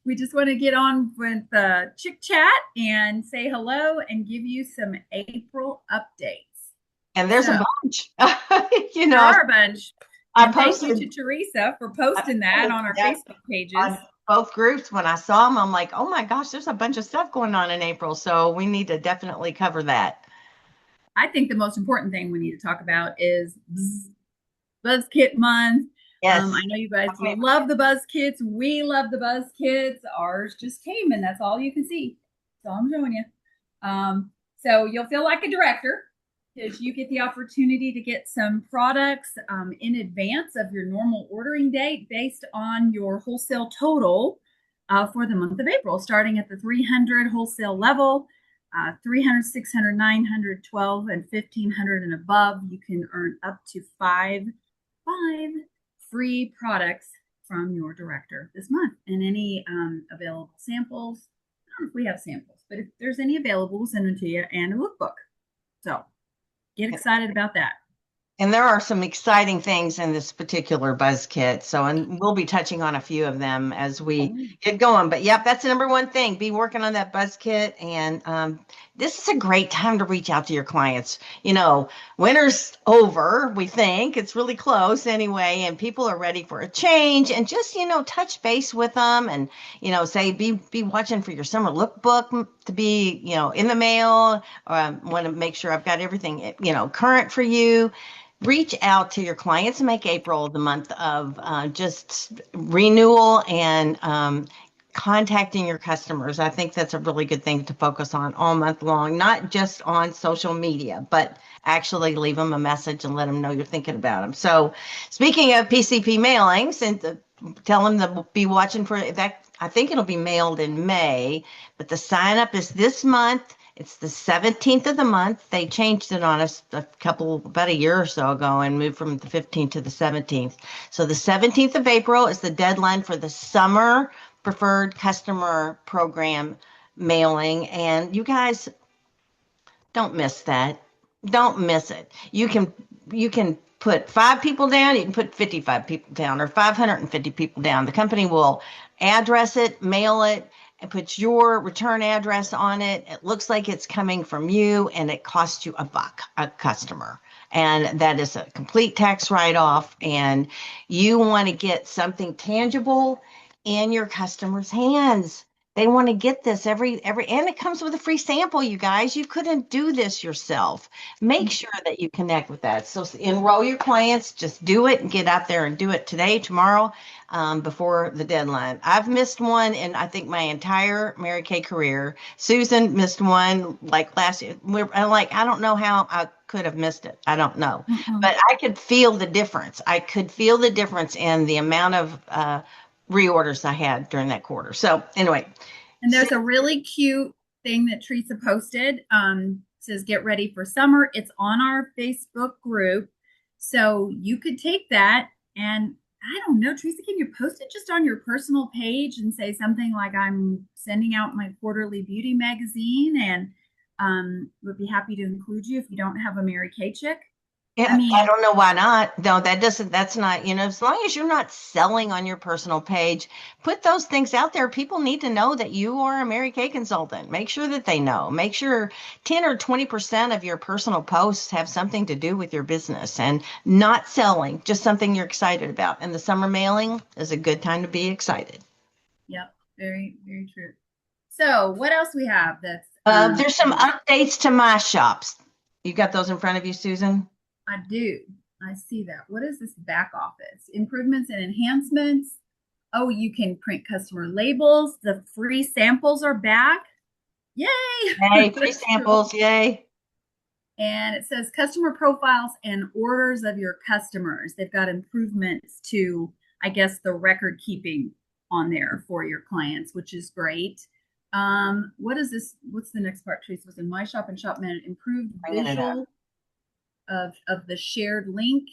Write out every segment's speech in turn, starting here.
We just want to get on with the chick chat and say hello and give you some April updates. And there's a So bunch. You there know, are a bunch. I And thank you posted, to Teresa for I posting that posted on our that Facebook pages. on both groups. When I saw them, I'm like, oh my gosh, there's a bunch of stuff going on in April. So we need to definitely cover that. I think the most important thing we need to talk about is Buzz Kit Month. I Yes. know you guys Okay. love the Buzz Kits. We love the Buzz Kits. Ours just came, and that's all you can see. That's all I'm showing you. So you'll feel like a director because you get the opportunity to get some products in advance of your normal ordering date based on your wholesale total for the month of April, starting at the 300 wholesale level. 300, 600, 900, 12, and 1500 and above, you can earn up to five free products from your director this month. And any available samples, I don't know if we have samples, but if there's any available, we'll send them to you and a lookbook. So get excited about that. And there are some exciting things in this particular Buzz Kit. So, and we'll be touching on a few of them as we Oh, get going. But yep, that's the number one thing. Be working on that Buzz Kit. And this is a great time to reach out to your clients. You know, winter's over, we think. It's really close anyway, and people are ready for a change. And just, touch base with them and, say, be watching for your summer lookbook to be, in the mail. Want to make sure I've got everything, current for you. Reach out to your clients and make April the month of just renewal and contacting your customers. I think that's a really good thing to focus on all month long, not just on social media, but actually leave them a message and let them know you're thinking about them. So, speaking of PCP mailings, and tell them to be watching for that. I think it'll be mailed in May, but the sign up is this month. It's the 17th of the month. They changed it on us about a year or so ago and moved from the 15th to the 17th. So the 17th of April is the deadline for the summer preferred customer program mailing. And you guys don't miss that. Don't miss it. You can put 5 people down, you can put 55 people down or 550 people down. The company will address it, mail it, and put your return address on it. It looks like it's coming from you and it costs you $1 a customer. And that is a complete tax write-off. And you want to get something tangible in your customers' hands. They want to get this and it comes with a free sample, you guys. You couldn't do this yourself. Make sure that you connect with that. So enroll your clients, just do it and get out there and do it today, tomorrow, before the deadline. I've missed one in, I think, my entire Mary Kay career. Susan missed one like last year. I'm like, I don't know how I could have missed it. I don't know. uh-uh. But I could feel the difference. I could feel the difference in the amount of reorders I had during that quarter. So anyway, And there's a really cute thing that Teresa posted. Says get ready for summer. It's on our Facebook group. So you could take that and I don't know, Teresa, can you post it just on your personal page and say something like I'm sending out my quarterly beauty magazine and would be happy to include you if you don't have a Mary Kay chick. I yeah, I mean, don't know why not. No, that's not, as long as you're not selling on your personal page, put those things out there. People need to know that you are a Mary Kay consultant. Make sure that they know. Make sure 10 or 20% of your personal posts have something to do with your business and not selling, just something you're excited about. And the summer mailing is a good time to be excited. yep, very, very true. So what else we have that's There's some updates to my shops. You got those in front of you, Susan? I do. I see that. What is this back office? Improvements and enhancements. Oh, you can print customer labels. The free samples are back. Yay! Hey, free That's cool. samples, yay. And it says customer profiles and orders of your customers. They've got improvements to, I guess, the record keeping on there for your clients, which is great. What is this? What's the next part, Trace? Was in My Shop and ShopMan, improved Bringing it up. visual of the shared link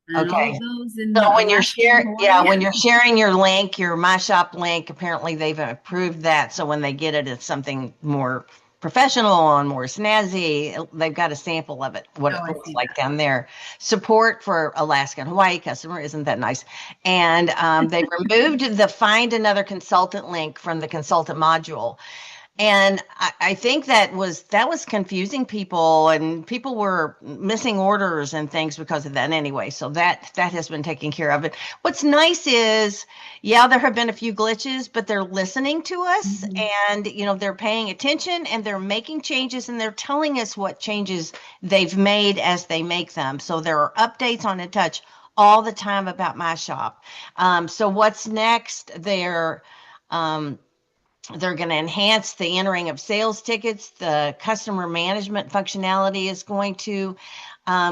and all of Okay. those in So when you're Alaskan sharing, yeah, Hawaii. when you're sharing your link, your My Shop link, apparently they've approved that. So when they get it, it's something more professional and more snazzy. They've got a sample of it, what Oh, it I looks see like down there. Support for Alaska and Hawaii customer. Isn't that nice? And they removed the find another consultant link from the consultant module. And I think that was confusing people, and people were missing orders and things because of that anyway. So that has been taken care of. It. What's nice is, yeah, there have been a few glitches, but they're listening to us, that. and they're paying attention, and they're making changes, and they're telling us what changes they've made as they make them. So there are updates on InTouch all the time about my shop. So what's next? They're going to enhance the entering of sales tickets. The customer management functionality is going to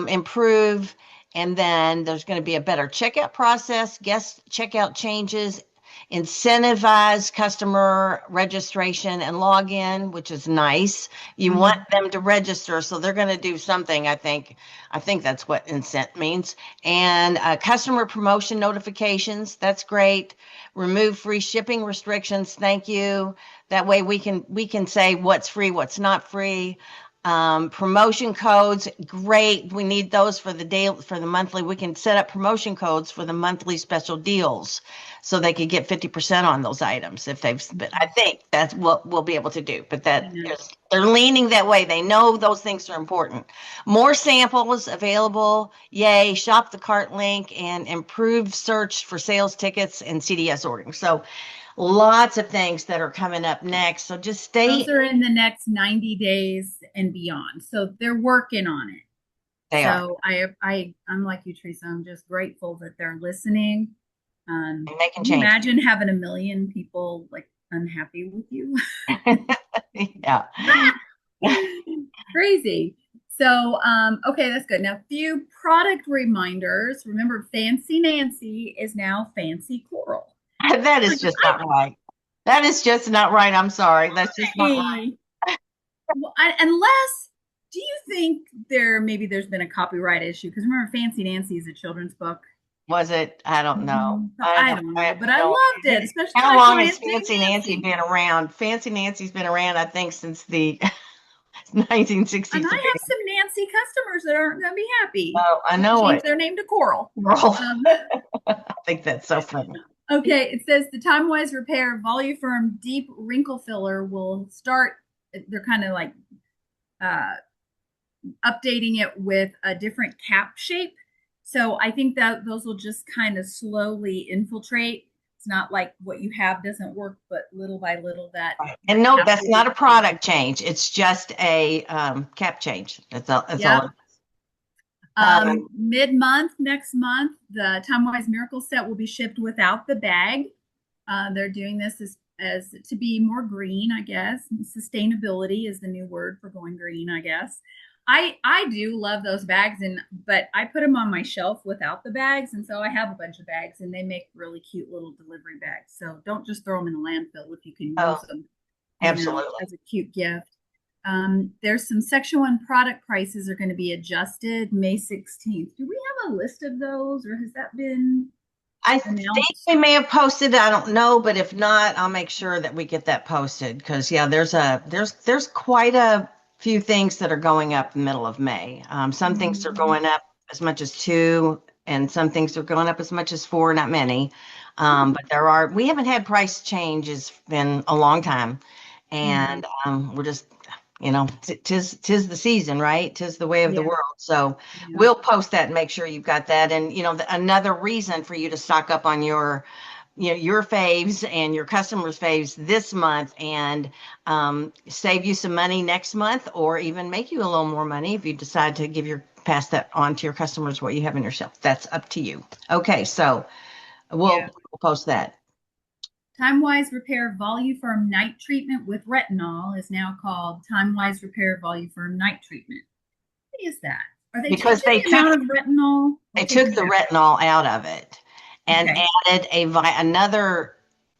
improve. And then there's going to be a better checkout process, guest checkout changes, incentivize customer registration and login, which is nice. You want them to register, so they're going to do something, I think. I think that's what incent means. And customer promotion notifications, that's great. Remove free shipping restrictions, thank you. That way we can say what's free, what's not free. Promotion codes, great. We need those for the day, for the monthly. We can set up promotion codes for the monthly special deals, so they could get 50% on those items if they've. But I think that's what we'll be able to do. But they're leaning that way. They know those things are important. More samples available. Yay! Shop the cart link and improve search for sales tickets and CDS ordering. So lots of things that are coming up next. So just stay. Those are in the next 90 days and beyond. So they're working on it. They are So I'm like you, Teresa. I'm just grateful that they're listening. making Can you change. imagine having a million people like unhappy with you? Yeah. Crazy. So, okay, that's good. Now, a few product reminders. Remember, Fancy Nancy is now Fancy Coral. That is just not right. That is just not right. I'm sorry. That's just not right. Well, unless, do you think there's been a copyright issue? Because remember, Fancy Nancy is a children's book. Was it? I don't know. I don't know, but I loved it, especially How my long has clients named Fancy Nancy been around? Fancy Nancy's been around, I think, since the And I 1963. have some Nancy customers that aren't going to be happy. Oh, I know Change it. their name to Coral. I think that's so funny. Okay, it says the Time Wise Repair Voluform Deep Wrinkle Filler will start. They're kind of like updating it with a different cap shape. So I think that those will just kind of slowly infiltrate. It's not like what you have doesn't work, but little by little that. Right. And no, that's not a product change. It's just a cap change. That's all. That's Yep. all. Mid-month next month, the TimeWise Miracle Set will be shipped without the bag. They're doing this as to be more green, I guess. Sustainability is the new word for going green, I guess. I do love those bags, but I put them on my shelf without the bags, and so I have a bunch of bags, and they make really cute little delivery bags. So don't just throw them in the landfill if you can use them. Absolutely. As a cute gift. There's some Section 1 product prices are going to be adjusted May 16th. Do we have a list of those, or has that been I think we may have posted. I don't know, but if not, I'll make sure that we get that posted, because yeah, there's quite a few things that are going up in the middle of May. Some things are going up as much as 2, and some things are going up as much as 4. Not many, but we haven't had price changes in a long time, and we're just. Tis the season, right? Tis the way of the world. So we'll post that and make sure you've got that. And, another reason for you to stock up on your faves and your customers' faves this month, and save you some money next month, or even make you a little more money if you decide to pass that on to your customers, what you have on your shelf. That's up to you. Okay. So we'll post that. TimeWise Repair Voluform Night Treatment with Retinol is now called TimeWise Repair Voluform Night Treatment. What is that? Are they because changing the amount of retinol? They took the retinol out of it and added another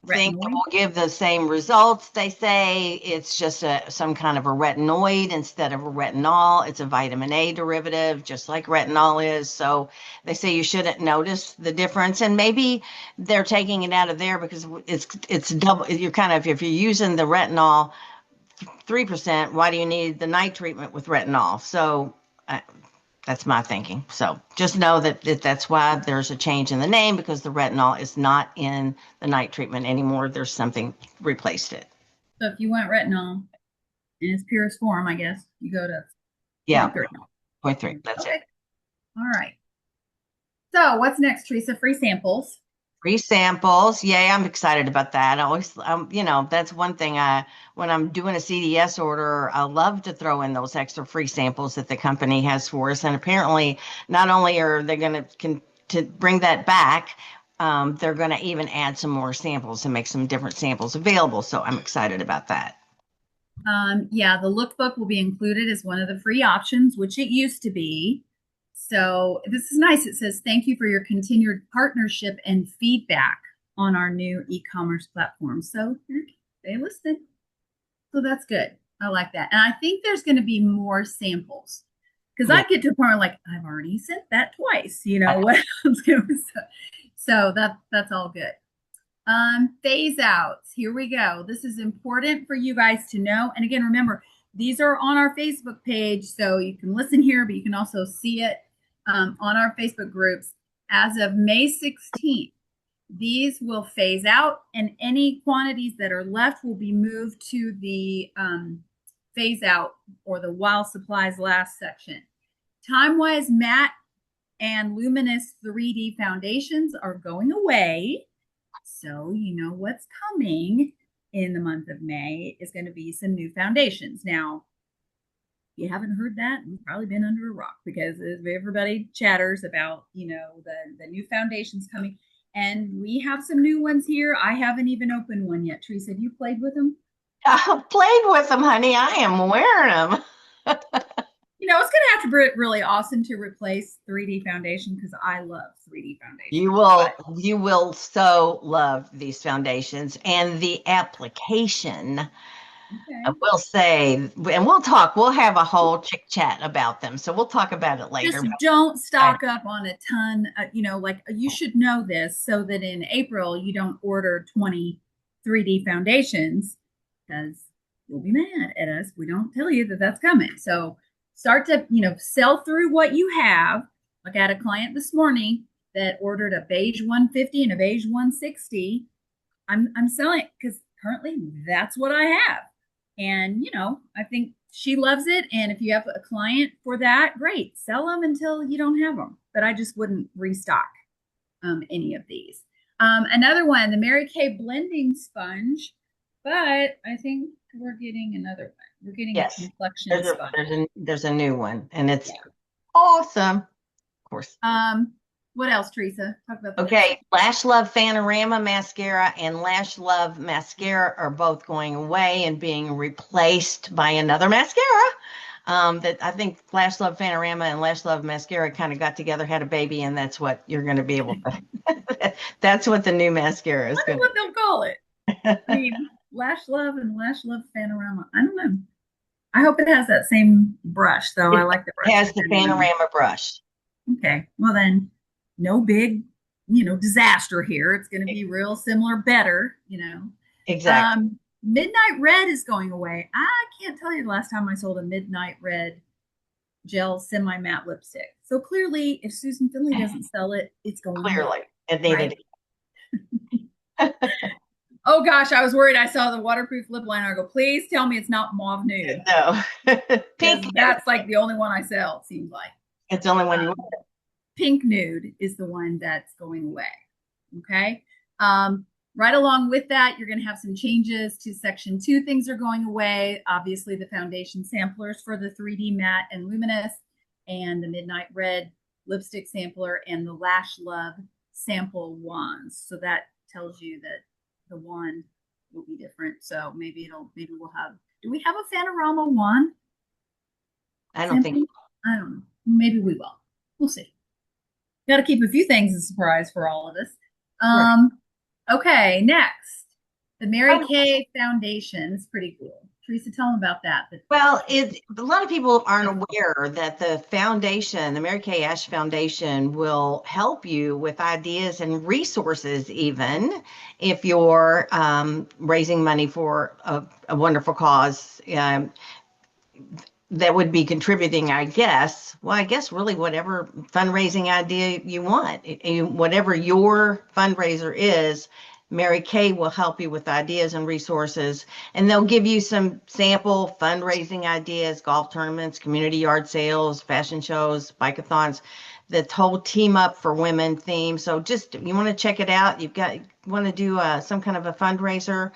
thing that will give the same results. They say it's just some kind of a retinoid instead of a retinol. It's a vitamin A derivative, just like retinol is. So they say you shouldn't notice the difference. And maybe they're taking it out of there because it's double. You're kind of, if you're using the retinol 3%, why do you need the night treatment with retinol? So that's my thinking. So just know that that's why there's a change in the name, because the retinol is not in the night treatment anymore. There's something replaced it. So if you want retinol in its purest form, I guess you go to Yeah, 0.3. 0.3. That's Okay. it. All right. So what's next, Teresa? Free samples. Free samples. Yay, I'm excited about that. I always, that's one thing when I'm doing a CDS order, I love to throw in those extra free samples that the company has for us. And apparently, not only are they going to bring that back, they're going to even add some more samples and make some different samples available. So I'm excited about that. Yeah, the lookbook will be included as one of the free options, which it used to be. So this is nice. It says, thank you for your continued partnership and feedback on our new e-commerce platform. So they listed. So that's good. I like that. And I think there's going to be more samples because Yeah. I get to a point where like, I've already sent that twice, you know, what else can we say? So that's all good. Phase outs. Here we go. This is important for you guys to know. And again, remember, these are on our Facebook page, so you can listen here, but you can also see it on our Facebook groups. As of May 16th, these will phase out, and any quantities that are left will be moved to the phase out or the while supplies last section. Time-wise, matte and luminous 3D foundations are going away. So you know what's coming in the month of May is going to be some new foundations. Now, if you haven't heard that, you've probably been under a rock because everybody chatters about, you know, the new foundations coming. And we have some new ones here. I haven't even opened one yet. Teresa, have you played with them? I played with them, honey. I am wearing them. You know, it's going to have to be really awesome to replace 3D foundation because I love 3D foundation. You will so love these foundations and the application. Okay. I will say, and we'll have a whole chick chat about them. So we'll talk about it later. Just don't stock up on a ton. You know, like you should know this so that in April you don't order 20 3D foundations because you'll be mad at us. We don't tell you that that's coming. So start to, you know, sell through what you have. Like I had a client this morning that ordered a beige 150 and a beige 160. I'm selling it because currently that's what I have. And, you know, I think she loves it. And if you have a client for that, great. Sell them until you don't have them. But I just wouldn't restock any of these. Another one, the Mary Kay blending sponge. But I think we're getting another one. We're getting a complexion sponge. There's a new one, and it's awesome. Of course. What else, Teresa? Talk about Okay, Lash Love Fanorama Mascara and Lash Love Mascara are both going away and being replaced by another mascara. That I think Lash Love Fanorama and Lash Love Mascara kind of got together, had a baby, and that's what you're going to be able to. That's what the new mascara is going to. What they'll call it. I mean, Lash Love and Lash Love Fanorama. I don't know. I hope it has that same brush, though. I like the brush. It has the Fanorama brush. Okay, well then, no big, you know, disaster here. It's going to be real similar, better, you know. Exactly. Midnight Red is going away. I can't tell you the last time I sold a Midnight Red gel semi-matte lipstick. So clearly, if Susan Finley doesn't sell it, it's going clearly. It needed right? Oh gosh, I was worried. I saw the waterproof lip liner. I go, please tell me it's not mauve nude. No, pink. That's like the only one I sell. It seems like it's the only one you want. Pink nude is the one that's going away. Okay. Right along with that, you're going to have some changes to section 2. Things are going away. Obviously, the foundation samplers for the 3D matte and luminous, and the Midnight Red lipstick sampler, and the Lash Love sample wands. So that tells you that the wand will be different. So maybe we'll have. Do we have a Fanorama wand? I don't think. I don't know. Maybe we will. We'll see. Got to keep a few things a surprise for all of us. Okay, next. The Mary Kay Foundation is pretty cool. Teresa, tell them about that. Well, a lot of people aren't aware that the foundation, the Mary Kay Ash Foundation, will help you with ideas and resources, even if you're raising money for a wonderful cause. That would be contributing, I guess. Well, I guess really whatever fundraising idea you want, whatever your fundraiser is, Mary Kay will help you with ideas and resources, and they'll give you some sample fundraising ideas, golf tournaments, community yard sales, fashion shows, bikeathons, the whole Team Up for Women theme. So just, you want to check it out, want to do some kind of a fundraiser,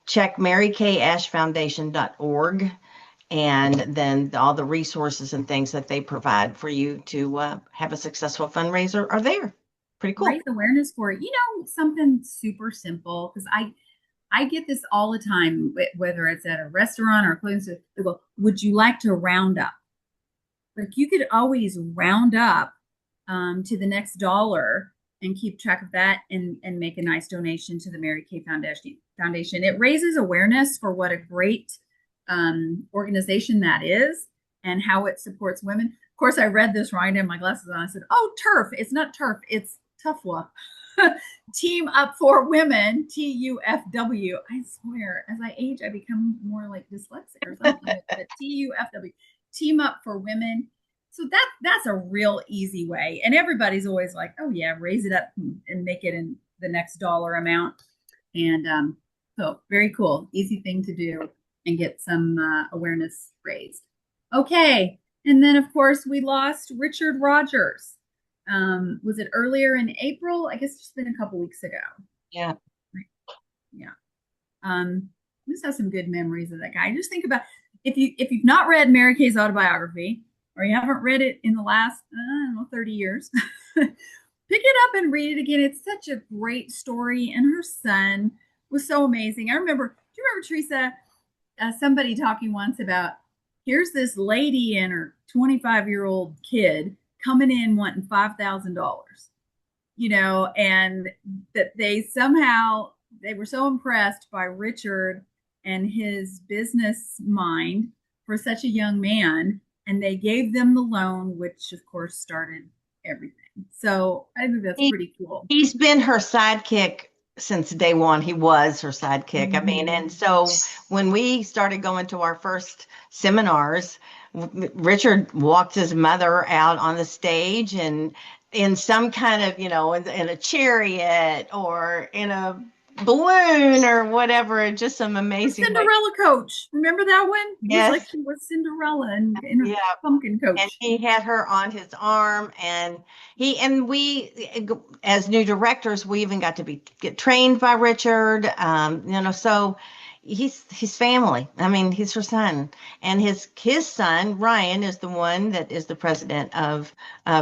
check marykayashfoundation.org, and then all the resources and things that they provide for you to have a successful fundraiser are there. Pretty cool. Raise awareness for it. Something super simple, because I get this all the time, whether it's at a restaurant or a clothing store. They go, "Would you like to round up?" Like, you could always round up to the next dollar and keep track of that, and make a nice donation to the Mary Kay Foundation. It raises awareness for what a great organization that is, and how it supports women. Of course, I read this right in my glasses on. I said, "Oh, TURF." It's not TURF, it's TUFWA. Team Up for Women, TUFW. I swear, as I age, I become more like dyslexic or something. But TUFW, Team Up for Women. So that's a real easy way. And everybody's always like, "Oh yeah, raise it up and make it in the next dollar amount." And so very cool, easy thing to do, and get some awareness raised. Okay. And then, of course, we lost Richard Rogers. Was it earlier in April? I guess it's been a couple weeks ago. Yeah. Yeah. I just have some good memories of that guy. Just think about, if you've not read Mary Kay's autobiography, or you haven't read it in the last 30 years, pick it up and read it again. It's such a great story, and her son was so amazing. Do you remember, Teresa, somebody talking once about, here's this lady and her 25-year-old kid coming in wanting $5,000, and that they were so impressed by Richard and his business mind for such a young man, and they gave them the loan, which of course started everything. So I think that's pretty cool. He's been her sidekick since day one. He was her sidekick. I mean, and so when we started going to our first seminars, Richard walked his mother out on the stage, and in some kind of, in a chariot or in a balloon or whatever, just some amazing Cinderella coach. Remember that one? Yes. It was like she was Cinderella in her pumpkin coach. And he had her on his arm, and we, as new directors, we even got to get trained by Richard. So he's family. I mean, he's her son, and his son Ryan is the one that is the president of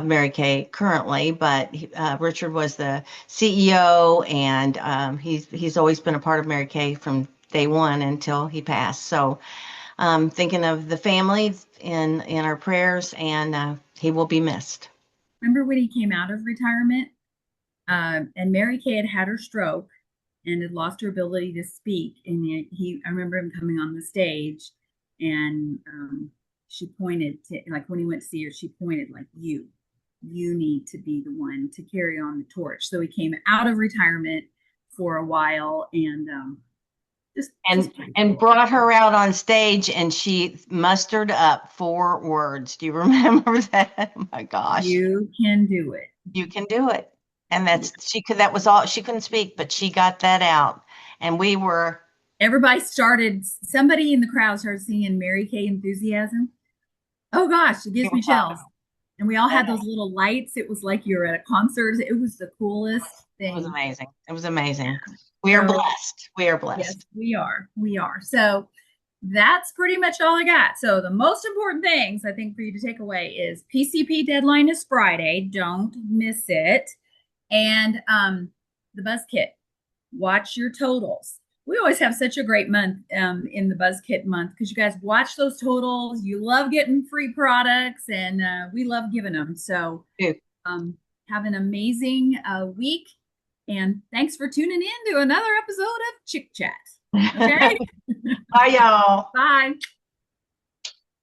Mary Kay currently. But Richard was the CEO, and he's always been a part of Mary Kay from day one until he passed. So thinking of the family in our prayers, and he will be missed. Remember when he came out of retirement, and Mary Kay had her stroke and had lost her ability to speak, and I remember him coming on the stage, and she pointed to, like, when he went to see her, she pointed like, you need to be the one to carry on the torch. So he came out of retirement for a while, and and brought her out on stage, and she mustered up 4 words. Do you remember that? Oh my gosh. You can do it. You can do it. And that was all. She couldn't speak, but she got that out. And somebody in the crowd started singing Mary Kay Enthusiasm. Oh gosh, it gives me chills. And we all had those little lights. It was like you were at a concert. It was the coolest thing. It was amazing. We are blessed. We are blessed. Yes, we are. So that's pretty much all I got. So the most important things I think for you to take away is PCP deadline is Friday. Don't miss it. And the Buzz Kit, watch your totals. We always have such a great month in the Buzz Kit month, because you guys watch those totals. You love getting free products, and we love giving them. So have an amazing week. And thanks for tuning in to another episode of Chick Chat. Okay. Bye, y'all. Bye.